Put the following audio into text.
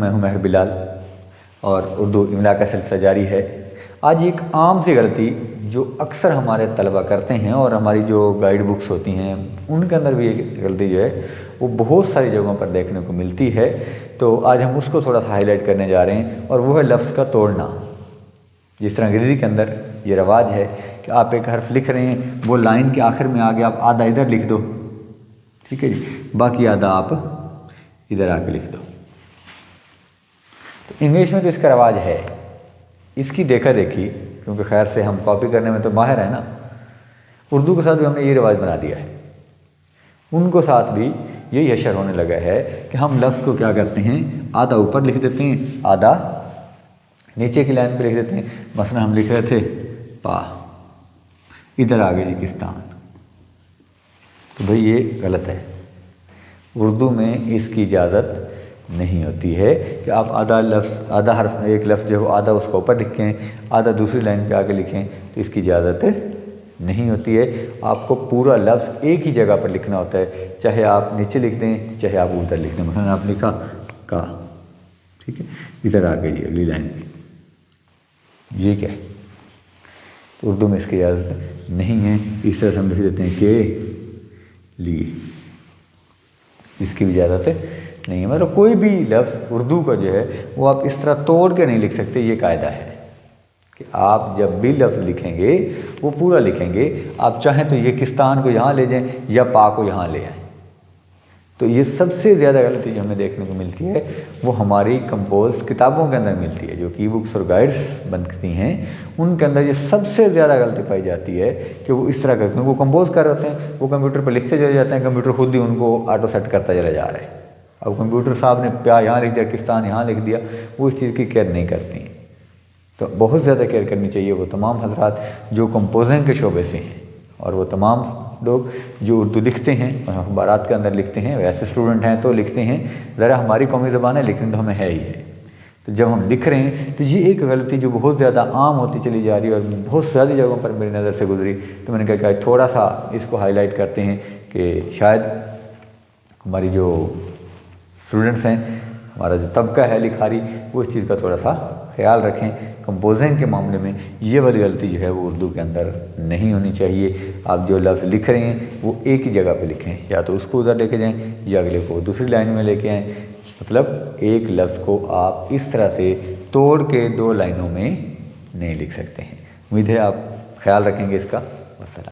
میں ہوں مہر بلال اور اردو املا کا سلسلہ جاری ہے۔ آج ایک عام سی غلطی جو اکثر ہمارے طلبہ کرتے ہیں اور ہماری جو گائیڈ بکس ہوتی ہیں ان کے اندر بھی ایک غلطی جو ہے وہ بہت ساری جگہوں پر دیکھنے کو ملتی ہے، تو آج ہم اس کو تھوڑا سا ہائی لائٹ کرنے جا رہے ہیں، اور وہ ہے لفظ کا توڑنا۔ جس طرح انگریزی کے اندر یہ رواج ہے کہ آپ ایک حرف لکھ رہے ہیں، وہ لائن کے آخر میں آگے آپ آدھا ادھر لکھ دو، ٹھیک ہے جی، باقی آدھا آپ ادھر آ کے لکھ دو۔ تو انگلش میں تو اس کا رواج ہے، اس کی دیکھا دیکھی، کیونکہ خیر سے ہم کاپی کرنے میں تو ماہر ہیں نا، اردو کے ساتھ بھی ہم نے یہ رواج بنا دیا ہے۔ ان کو ساتھ بھی یہی اشر ہونے لگا ہے کہ ہم لفظ کو کیا کرتے ہیں، آدھا اوپر لکھ دیتے ہیں، آدھا نیچے کی لائن پہ لکھ دیتے ہیں۔ مثلا ہم لکھ رہے تھے پا، ادھر آگے جی کستان، تو بھئی یہ غلط ہے۔ اردو میں اس کی اجازت نہیں ہوتی ہے کہ آپ آدھا حرف ایک لفظ جو ہے آدھا اس کو اوپر لکھیں، آدھا دوسری لائن پہ آگے لکھیں، تو اس کی اجازت نہیں ہوتی ہے۔ آپ کو پورا لفظ ایک ہی جگہ پر لکھنا ہوتا ہے، چاہے آپ نیچے لکھ دیں چاہے آپ ادھر لکھ دیں۔ مثلا آپ لکھا کا، ٹھیک ہے، ادھر آگے جی اگلی لائن پہ، یہ کیا ہے؟ تو اردو میں اس کی اجازت نہیں ہے۔ اس طرح سے ہم لکھ دیتے ہیں کہ لیے، اس کی بھی اجازت نہیں ہے۔ مطلب کوئی بھی لفظ اردو کا جو ہے وہ آپ اس طرح توڑ کے نہیں لکھ سکتے۔ یہ قاعدہ ہے کہ آپ جب بھی لفظ لکھیں گے وہ پورا لکھیں گے۔ آپ چاہیں تو یہ کستان کو یہاں لے جائیں یا پا کو یہاں لے آئیں۔ تو یہ سب سے زیادہ غلطی جو ہمیں دیکھنے کو ملتی ہے وہ ہماری کمپوز کتابوں کے اندر ملتی ہے، جو کی بکس اور گائیڈس بنتی ہیں ان کے اندر یہ سب سے زیادہ غلطی پائی جاتی ہے کہ وہ اس طرح کرتے ہیں، وہ کمپوز کر رہے ہوتے ہیں، وہ کمپیوٹر پہ لکھتے چلے جاتے ہیں، کمپیوٹر خود ہی ان کو آٹو سیٹ کرتا چلا جا رہا ہے۔ اب کمپیوٹر صاحب نے پیا یہاں لکھ دیا، کستان یہاں لکھ دیا، وہ اس چیز کی کیئر نہیں کرتی ہیں۔ تو بہت زیادہ کیئر کرنی چاہیے وہ تمام حضرات جو کمپوزنگ کے شعبے سے ہیں، اور وہ تمام لوگ جو اردو لکھتے ہیں اور اخبارات کے اندر لکھتے ہیں، ویسے اسٹوڈنٹ ہیں تو لکھتے ہیں، ذرا ہماری قومی زبان ہے لیکن تو ہمیں ہے ہی ہے۔ تو جب ہم لکھ رہے ہیں تو یہ ایک غلطی جو بہت زیادہ عام ہوتی چلی جا رہی ہے اور بہت زیادہ جگہوں پر میری نظر سے گزری، تو میں نے کہا کہ تھوڑا سا اس کو ہائی لائٹ کرتے ہیں کہ شاید ہماری جو اسٹوڈنٹس ہیں، ہمارا جو طبقہ ہے لکھاری، وہ اس چیز کا تھوڑا سا خیال رکھیں۔ کمپوزنگ کے معاملے میں یہ والی غلطی جو ہے وہ اردو کے اندر نہیں ہونی چاہیے۔ آپ جو لفظ لکھ رہے ہیں وہ ایک ہی جگہ پہ لکھیں، یا تو اس کو ادھر لے کے جائیں یا اگلے کو دوسری لائن میں لے کے آئیں۔ مطلب ایک لفظ کو آپ اس طرح سے توڑ کے دو لائنوں میں نہیں لکھ سکتے ہیں۔ امید ہے آپ خیال رکھیں گے اس کا۔ والسلام۔